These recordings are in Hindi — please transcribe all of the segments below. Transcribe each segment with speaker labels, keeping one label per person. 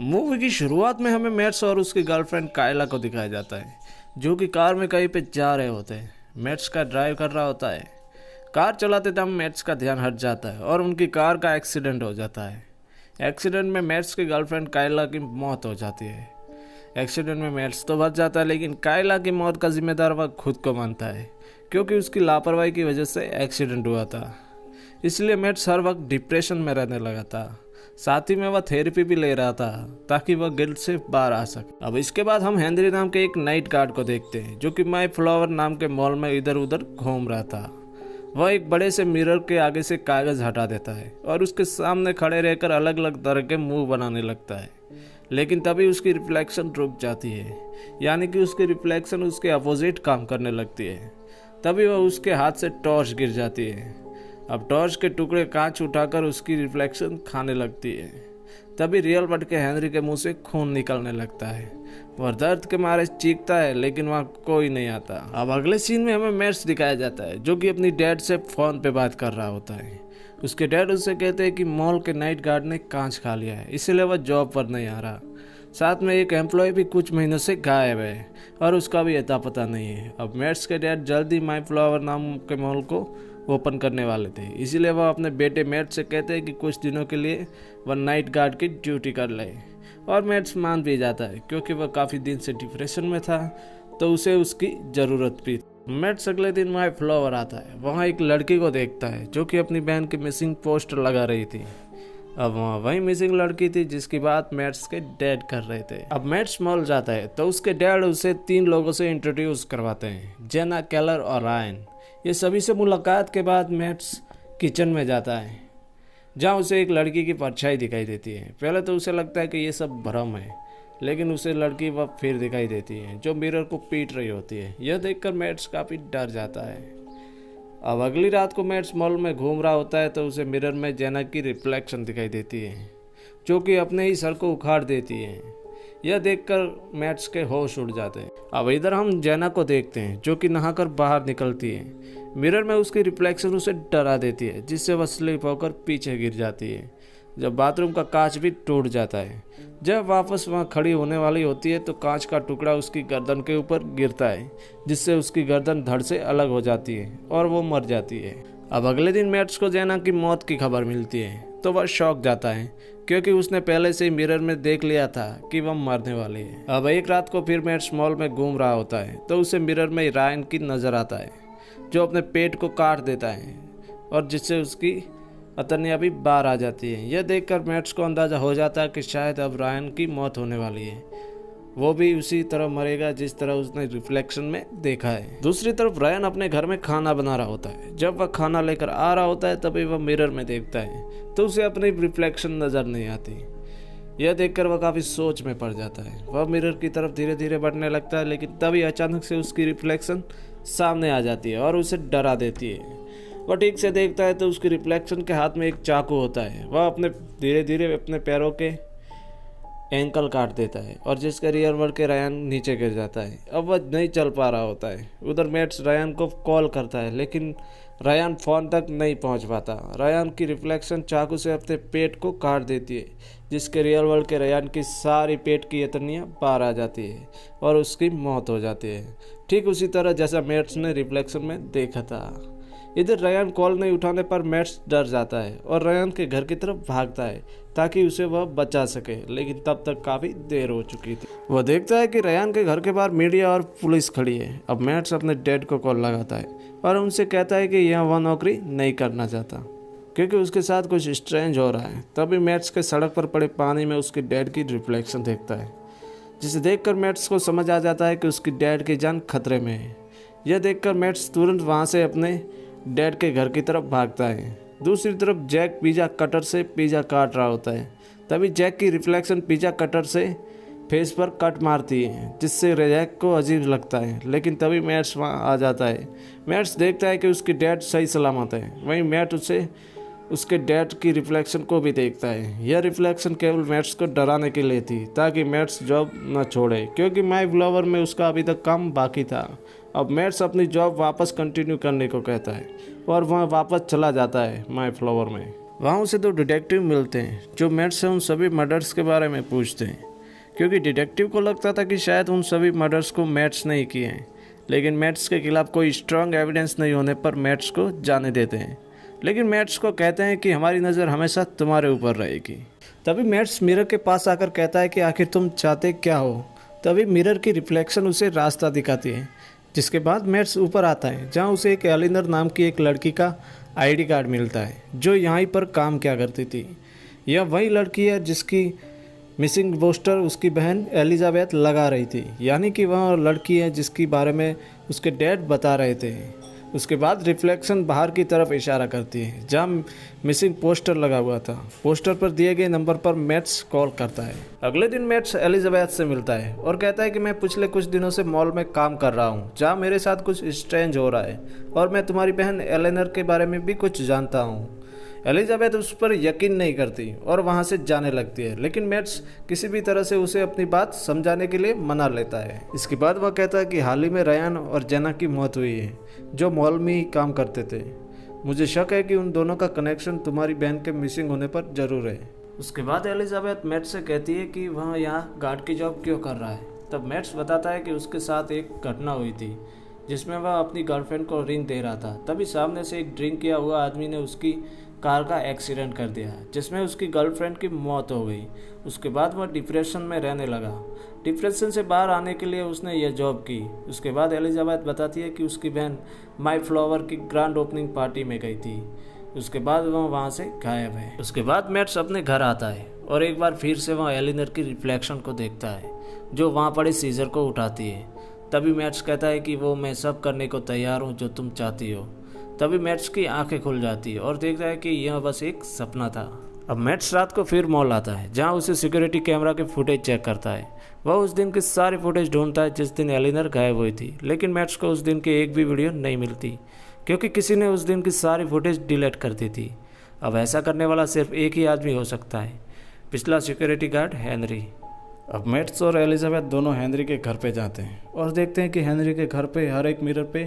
Speaker 1: मूवी की शुरुआत में हमें मैट्स और उसकी गर्लफ्रेंड कायला को दिखाया जाता है, जो कि कार में कहीं पे जा रहे होते हैं। मैट्स का ड्राइव कर रहा होता है। कार चलाते टाइम मैट्स का ध्यान हट जाता है और उनकी कार का एक्सीडेंट हो जाता है। एक्सीडेंट में मैट्स की गर्लफ्रेंड कायला की मौत हो जाती है। एक्सीडेंट में मैट्स तो बच जाता है, लेकिन कायला की मौत का जिम्मेदार वह खुद को मानता है, क्योंकि उसकी लापरवाही की वजह से एक्सीडेंट हुआ था। इसलिए मैट्स हर वक्त डिप्रेशन में रहने लगा था। साथ ही में वह थेरेपी भी ले रहा था ताकि वह गिल्ट से बाहर आ सके। अब इसके बाद हम हेनरी नाम के एक नाइट गार्ड को देखते हैं, जो कि माई फ्लावर नाम के मॉल में इधर उधर घूम रहा था। वह एक बड़े से मिरर के आगे से कागज हटा देता है और उसके सामने खड़े रहकर अलग अलग तरह के मुंह बनाने लगता है। लेकिन तभी उसकी रिफ्लेक्शन रुक जाती है, यानी कि उसकी रिफ्लेक्शन उसके अपोजिट काम करने लगती है। तभी वह उसके हाथ से टॉर्च गिर जाती है। अब टॉर्च के टुकड़े कांच उठाकर उसकी रिफ्लेक्शन खाने लगती है। तभी रियल वर्ल्ड के हेनरी के मुंह से खून निकलने लगता है। वह दर्द के मारे चीखता है, लेकिन वहाँ कोई नहीं आता। अब अगले सीन में हमें मैट्स दिखाया जाता है, जो कि अपनी डैड से फोन पे बात कर रहा होता है। उसके डैड उससे कहते हैं कि मॉल के नाइट गार्ड ने कांच खा लिया है, इसलिए वह जॉब पर नहीं आ रहा। साथ में एक एम्प्लॉय भी कुछ महीनों से गायब है और उसका भी अता पता नहीं है। अब मैट्स के डैड जल्दी माई फ्लावर नाम के मॉल को ओपन करने वाले थे, इसीलिए वह अपने बेटे मैट्स से कहते हैं कि कुछ दिनों के लिए वह नाइट गार्ड की ड्यूटी कर ले। और मैट्स मान भी जाता है, क्योंकि वह काफ़ी दिन से डिप्रेशन में था, तो उसे उसकी ज़रूरत भी। मैट्स अगले दिन माई फ्लावर आता है। वहाँ एक लड़की को देखता है, जो कि अपनी बहन की मिसिंग पोस्टर लगा रही थी। अब वहाँ वही मिसिंग लड़की थी जिसकी बात मैट्स के डैड कर रहे थे। अब मैट्स मॉल जाता है तो उसके डैड उसे 3 लोगों से इंट्रोड्यूस करवाते हैं, जेना, केलर और रायन। ये सभी से मुलाकात के बाद मैट्स किचन में जाता है, जहाँ उसे एक लड़की की परछाई दिखाई देती है। पहले तो उसे लगता है कि ये सब भ्रम है, लेकिन उसे लड़की वह फिर दिखाई देती है, जो मिरर को पीट रही होती है। यह देखकर मैट्स काफ़ी डर जाता है। अब अगली रात को मैट्स मॉल में घूम रहा होता है तो उसे मिरर में जेना की रिफ्लेक्शन दिखाई देती है, जो कि अपने ही सर को उखाड़ देती है। यह देखकर मैट्स के होश उड़ जाते हैं। अब इधर हम जेना को देखते हैं, जो कि नहाकर बाहर निकलती है। मिरर में उसकी रिफ्लेक्शन उसे डरा देती है, जिससे वह स्लिप होकर पीछे गिर जाती है। जब बाथरूम का कांच भी टूट जाता है। जब वापस वहाँ खड़ी होने वाली होती है तो कांच का टुकड़ा उसकी गर्दन के ऊपर गिरता है, जिससे उसकी गर्दन धड़ से अलग हो जाती है और वो मर जाती है। अब अगले दिन मैट्स को जेना की मौत की खबर मिलती है तो वह शॉक जाता है, क्योंकि उसने पहले से ही मिरर में देख लिया था कि वह मरने वाली है। अब एक रात को फिर मैट्स मॉल में घूम रहा होता है तो उसे मिरर में रायन की नजर आता है, जो अपने पेट को काट देता है और जिससे उसकी अतनिया भी बाहर आ जाती है। यह देखकर मैट्स को अंदाजा हो जाता है कि शायद अब रायन की मौत होने वाली है। वो भी उसी तरह मरेगा जिस तरह उसने रिफ्लेक्शन में देखा है। दूसरी तरफ रायन अपने घर में खाना बना रहा होता है। जब वह खाना लेकर आ रहा होता है तभी वह मिरर में देखता है तो उसे अपनी रिफ्लेक्शन नज़र नहीं आती। यह देखकर वह काफ़ी सोच में पड़ जाता है। वह मिरर की तरफ धीरे धीरे बढ़ने लगता है, लेकिन तभी अचानक से उसकी रिफ्लेक्शन सामने आ जाती है और उसे डरा देती है। वह ठीक से देखता है तो उसकी रिफ्लेक्शन के हाथ में एक चाकू होता है। वह धीरे धीरे अपने पैरों के एंकल काट देता है और जिसके रियर वर्ल्ड के रायन नीचे गिर जाता है। अब वह नहीं चल पा रहा होता है। उधर मैट्स रायन को कॉल करता है, लेकिन रायन फ़ोन तक नहीं पहुंच पाता। रायन की रिफ्लेक्शन चाकू से अपने पेट को काट देती है, जिसके रियल वर्ल्ड के रायन की सारी पेट की अतनियाँ बाहर आ जाती है और उसकी मौत हो जाती है, ठीक उसी तरह जैसा मैट्स ने रिफ्लेक्शन में देखा था। इधर रायन कॉल नहीं उठाने पर मैट्स डर जाता है और रायन के घर की तरफ भागता है ताकि उसे वह बचा सके, लेकिन तब तक काफ़ी देर हो चुकी थी। वह देखता है कि रायन के घर के बाहर मीडिया और पुलिस खड़ी है। अब मैट्स अपने डैड को कॉल लगाता है और उनसे कहता है कि यह वह नौकरी नहीं करना चाहता, क्योंकि उसके साथ कुछ स्ट्रेंज हो रहा है। तभी मैट्स के सड़क पर पड़े पानी में उसके डैड की रिफ्लेक्शन देखता है, जिसे देखकर मैट्स को समझ आ जाता है कि उसकी डैड की जान खतरे में है। यह देखकर मैट्स तुरंत वहाँ से अपने डैड के घर की तरफ भागता है। दूसरी तरफ जैक पिज़्ज़ा कटर से पिज़्ज़ा काट रहा होता है। तभी जैक की रिफ्लेक्शन पिज़्ज़ा कटर से फेस पर कट मारती है, जिससे जैक को अजीब लगता है। लेकिन तभी मैट्स वहाँ आ जाता है। मैट्स देखता है कि उसकी डैड सही सलामत है। वहीं मैट उसे उसके डैड की रिफ्लेक्शन को भी देखता है। यह रिफ्लेक्शन केवल मैट्स को डराने के लिए थी, ताकि मैट्स जॉब न छोड़े, क्योंकि माई फ्लावर में उसका अभी तक काम बाकी था। अब मैट्स अपनी जॉब वापस कंटिन्यू करने को कहता है और वह वापस चला जाता है माई फ्लावर में। वहाँ उसे 2 डिटेक्टिव मिलते हैं जो मैट्स से उन सभी मर्डर्स के बारे में पूछते हैं, क्योंकि डिटेक्टिव को लगता था कि शायद उन सभी मर्डर्स को मैट्स नहीं किए हैं, लेकिन मैट्स के खिलाफ कोई स्ट्रांग एविडेंस नहीं होने पर मैट्स को जाने देते हैं। लेकिन मैट्स को कहते हैं कि हमारी नज़र हमेशा तुम्हारे ऊपर रहेगी। तभी मैट्स मिरर के पास आकर कहता है कि आखिर तुम चाहते क्या हो। तभी मिरर की रिफ्लेक्शन उसे रास्ता दिखाती है, जिसके बाद मैट्स ऊपर आता है जहाँ उसे एक एलिनर नाम की एक लड़की का आईडी कार्ड मिलता है जो यहाँ पर काम किया करती थी। यह वही लड़की है जिसकी मिसिंग पोस्टर उसकी बहन एलिजाबेथ लगा रही थी, यानी कि वह लड़की है जिसके बारे में उसके डैड बता रहे थे। उसके बाद रिफ्लेक्शन बाहर की तरफ इशारा करती है जहाँ मिसिंग पोस्टर लगा हुआ था। पोस्टर पर दिए गए नंबर पर मैट्स कॉल करता है। अगले दिन मैट्स एलिजाबेथ से मिलता है और कहता है कि मैं पिछले कुछ दिनों से मॉल में काम कर रहा हूँ जहाँ मेरे साथ कुछ स्ट्रेंज हो रहा है और मैं तुम्हारी बहन एलेनर के बारे में भी कुछ जानता हूँ। एलिजाबेथ उस पर यकीन नहीं करती और वहाँ से जाने लगती है, लेकिन मैट्स किसी भी तरह से उसे अपनी बात समझाने के लिए मना लेता है। इसके बाद वह कहता है कि हाल ही में रयान और जेना की मौत हुई है जो मॉल में ही काम करते थे। मुझे शक है कि उन दोनों का कनेक्शन तुम्हारी बहन के मिसिंग होने पर जरूर है। उसके बाद एलिजाबेथ मैट्स से कहती है कि वह यहाँ गार्ड की जॉब क्यों कर रहा है। तब मैट्स बताता है कि उसके साथ एक घटना हुई थी जिसमें वह अपनी गर्लफ्रेंड को रिंग दे रहा था। तभी सामने से एक ड्रिंक किया हुआ आदमी ने उसकी कार का एक्सीडेंट कर दिया जिसमें उसकी गर्लफ्रेंड की मौत हो गई। उसके बाद वह डिप्रेशन में रहने लगा। डिप्रेशन से बाहर आने के लिए उसने यह जॉब की। उसके बाद एलिजाबेथ बताती है कि उसकी बहन माई फ्लावर की ग्रैंड ओपनिंग पार्टी में गई थी। उसके बाद वह वहाँ से गायब है। उसके बाद मैट्स अपने घर आता है और एक बार फिर से वह एलिनर की रिफ्लेक्शन को देखता है जो वहाँ पड़े सीजर को उठाती है। तभी मैट्स कहता है कि वो मैं सब करने को तैयार हूँ जो तुम चाहती हो। तभी मैट्स की आंखें खुल जाती है और देखता है कि यह बस एक सपना था। अब मैट्स रात को फिर मॉल आता है जहां उसे सिक्योरिटी कैमरा के फुटेज चेक करता है। वह उस दिन के सारे फुटेज ढूंढता है जिस दिन एलिनर गायब हुई थी, लेकिन मैट्स को उस दिन की एक भी वीडियो नहीं मिलती क्योंकि किसी ने उस दिन की सारी फुटेज डिलीट कर दी थी। अब ऐसा करने वाला सिर्फ एक ही आदमी हो सकता है, पिछला सिक्योरिटी गार्ड हेनरी। अब मैट्स और एलिजाबेथ दोनों हेनरी के घर पे जाते हैं और देखते हैं कि हेनरी के घर पे हर एक मिरर पे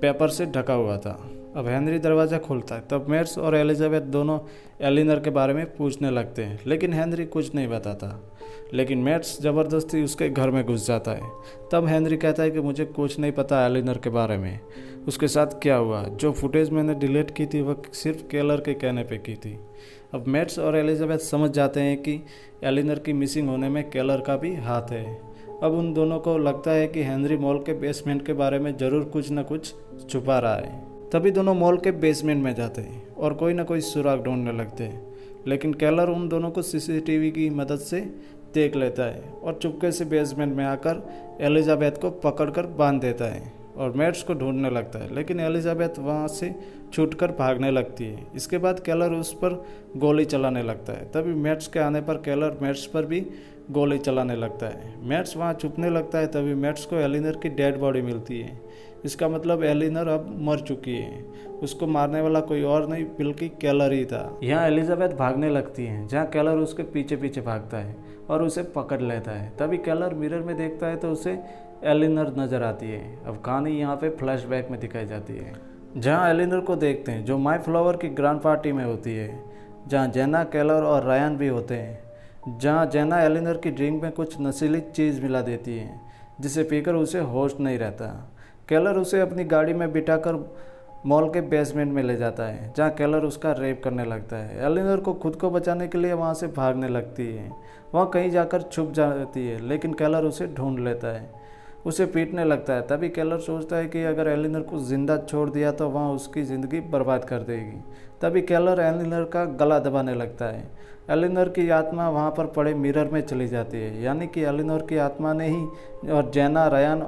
Speaker 1: पेपर से ढका हुआ था। अब हेनरी दरवाज़ा खोलता है। तब मैट्स और एलिजाबेथ दोनों एलिनर के बारे में पूछने लगते हैं, लेकिन हेनरी कुछ नहीं बताता। लेकिन मैट्स ज़बरदस्ती उसके घर में घुस जाता है। तब हेनरी कहता है कि मुझे कुछ नहीं पता एलिनर के बारे में, उसके साथ क्या हुआ। जो फुटेज मैंने डिलीट की थी वह सिर्फ केलर के कहने पे की थी। अब मैट्स और एलिजाबेथ समझ जाते हैं कि एलिनर की मिसिंग होने में केलर का भी हाथ है। अब उन दोनों को लगता है कि हेनरी मॉल के बेसमेंट के बारे में ज़रूर कुछ न कुछ छुपा रहा है। तभी दोनों मॉल के बेसमेंट में जाते हैं और कोई ना कोई सुराग ढूंढने लगते हैं, लेकिन केलर उन दोनों को सीसीटीवी की मदद से देख लेता है और चुपके से बेसमेंट में आकर एलिजाबेथ को पकड़कर बांध देता है और मैट्स को ढूंढने लगता है, लेकिन एलिजाबेथ वहाँ से छूटकर भागने लगती है। इसके बाद केलर उस पर गोली चलाने लगता है। तभी मैट्स के आने पर केलर मैट्स पर भी गोली चलाने लगता है। मैट्स वहाँ छुपने लगता है। तभी मैट्स को एलिनर की डेड बॉडी मिलती है। इसका मतलब एलिनर अब मर चुकी है। उसको मारने वाला कोई और नहीं बल्कि केलर ही था। यहाँ एलिजाबेथ भागने लगती है जहाँ केलर उसके पीछे पीछे भागता है और उसे पकड़ लेता है। तभी केलर मिरर में देखता है तो उसे एलिनर नज़र आती है। अब कहानी यहाँ पे फ्लैशबैक में दिखाई जाती है जहाँ एलिनर को देखते हैं जो माई फ्लावर की ग्रैंड पार्टी में होती है, जहाँ जेना, केलर और रायन भी होते हैं। जहाँ जेना एलिनर की ड्रिंक में कुछ नशीली चीज़ मिला देती है जिसे पीकर उसे होश नहीं रहता। केलर उसे अपनी गाड़ी में बिठाकर मॉल के बेसमेंट में ले जाता है जहाँ केलर उसका रेप करने लगता है। एलिनर को खुद को बचाने के लिए वहाँ से भागने लगती है। वहाँ कहीं जाकर छुप जाती है, लेकिन केलर उसे ढूंढ लेता है, उसे पीटने लगता है। तभी केलर सोचता है कि अगर एलिनर को जिंदा छोड़ दिया तो वहाँ उसकी ज़िंदगी बर्बाद कर देगी। तभी केलर एलिनर का गला दबाने लगता है। एलिनर की आत्मा वहाँ पर पड़े मिरर में चली जाती है, यानी कि एलिनर की आत्मा ने ही और जेना, रायन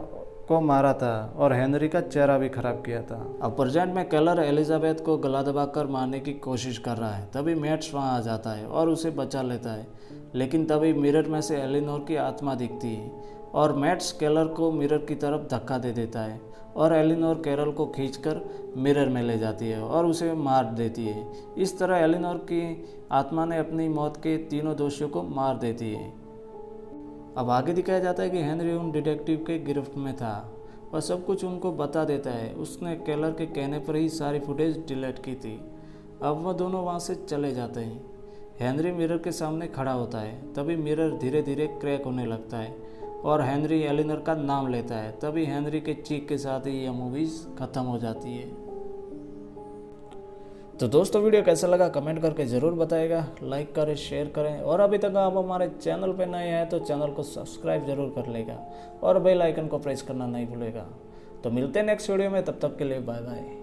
Speaker 1: को मारा था और हेनरी का चेहरा भी खराब किया था। अब प्रेजेंट में केलर एलिजाबेथ को गला दबाकर मारने की कोशिश कर रहा है। तभी मैट्स वहाँ आ जाता है और उसे बचा लेता है, लेकिन तभी मिरर में से एलिनोर की आत्मा दिखती है और मैट्स केलर को मिरर की तरफ धक्का दे देता है और एलिनोर केरल को खींचकर मिरर में ले जाती है और उसे मार देती है। इस तरह एलिनोर की आत्मा ने अपनी मौत के तीनों दोषियों को मार देती है। अब आगे दिखाया जाता है कि हेनरी उन डिटेक्टिव के गिरफ्त में था। वह सब कुछ उनको बता देता है। उसने केलर के कहने पर ही सारी फुटेज डिलीट की थी। अब वह दोनों वहाँ से चले जाते हैं। हेनरी मिरर के सामने खड़ा होता है। तभी मिरर धीरे धीरे क्रैक होने लगता है और हेनरी एलिनर का नाम लेता है। तभी हेनरी के चीख के साथ ही यह मूवीज़ ख़त्म हो जाती है। तो दोस्तों वीडियो कैसा लगा कमेंट करके ज़रूर बताइएगा। लाइक करें, शेयर करें और अभी तक आप हमारे चैनल पर नए हैं तो चैनल को सब्सक्राइब जरूर कर लेगा और बेल आइकन को प्रेस करना नहीं भूलेगा। तो मिलते हैं नेक्स्ट वीडियो में, तब तक के लिए बाय बाय।